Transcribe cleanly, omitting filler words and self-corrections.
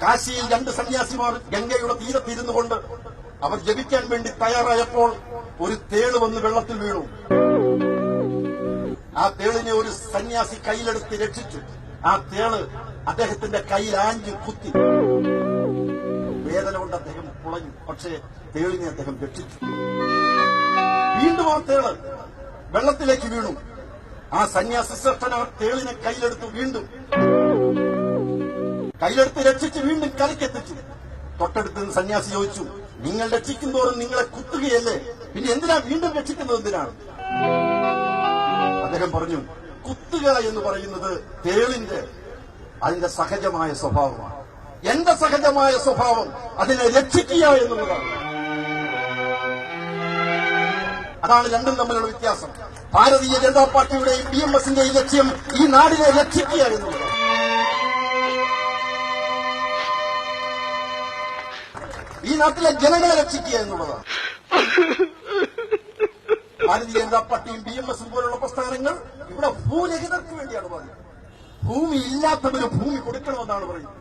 കാശിയിൽ 2 സന്യാസിമാർ ഗംഗയുടെ തീരത്തിരുന്നു കൊണ്ട് അവർ ജപിക്കാൻ വേണ്ടി തയ്യാറായപ്പോൾ ഒരു തേള് വന്ന് വെള്ളത്തിൽ വീണു. ആ തേളിനെ ഒരു സന്യാസി കയ്യിലെടുത്ത് രക്ഷിച്ചു. ആ തേള് അദ്ദേഹത്തിന്റെ കയ്യിൽ ആഞ്ഞു കുത്തി. വേദന കൊണ്ട് അദ്ദേഹം പുളഞ്ഞു. പക്ഷേ തേളിനെ അദ്ദേഹം രക്ഷിച്ചു. വീണ്ടും ആ തേള് വെള്ളത്തിലേക്ക് വീണു. ആ സന്യാസി ശ്രേഷ്ഠൻ ആ തേളിനെ വീണ്ടും കയ്യിലെടുത്ത് രക്ഷിച്ച് വീണ്ടും കരയ്ക്കെത്തിച്ചു. തൊട്ടടുത്ത് സന്യാസി ചോദിച്ചു, നിങ്ങൾ രക്ഷിക്കും തോറും നിങ്ങളെ കുത്തുകയല്ലേ, പിന്നെ എന്തിനാ വീണ്ടും രക്ഷിക്കുന്നത് എന്തിനാണ്? അദ്ദേഹം പറഞ്ഞു, കുത്തുക എന്ന് പറയുന്നത് തേളിന്റെ അതിന്റെ സഹജമായ സ്വഭാവമാണ്. എന്റെ സഹജമായ സ്വഭാവം അതിനെ രക്ഷിക്കുക എന്നുള്ളതാണ്. അതാണ് രണ്ടും തമ്മിലുള്ള വ്യത്യാസം. ഭാരതീയ ജനതാ പാർട്ടിയുടെയും BMSന്റെയും ലക്ഷ്യം ഈ നാടിനെ രക്ഷിക്കുക എന്നുള്ളതാണ്. ഈ നാട്ടിലെ ജനങ്ങളെ രക്ഷിക്കുക എന്നുള്ളതാണ്. ഭാരതീയ ജനതാ പാർട്ടിയും BMSും പോലുള്ള പ്രസ്ഥാനങ്ങൾ ഇവിടെ ഭൂരഹിതർക്ക് വേണ്ടിയാണ് പറയുന്നത്. ഭൂമി ഇല്ലാത്തവന് ഭൂമി കൊടുക്കണമെന്നാണ് പറയുന്നത്.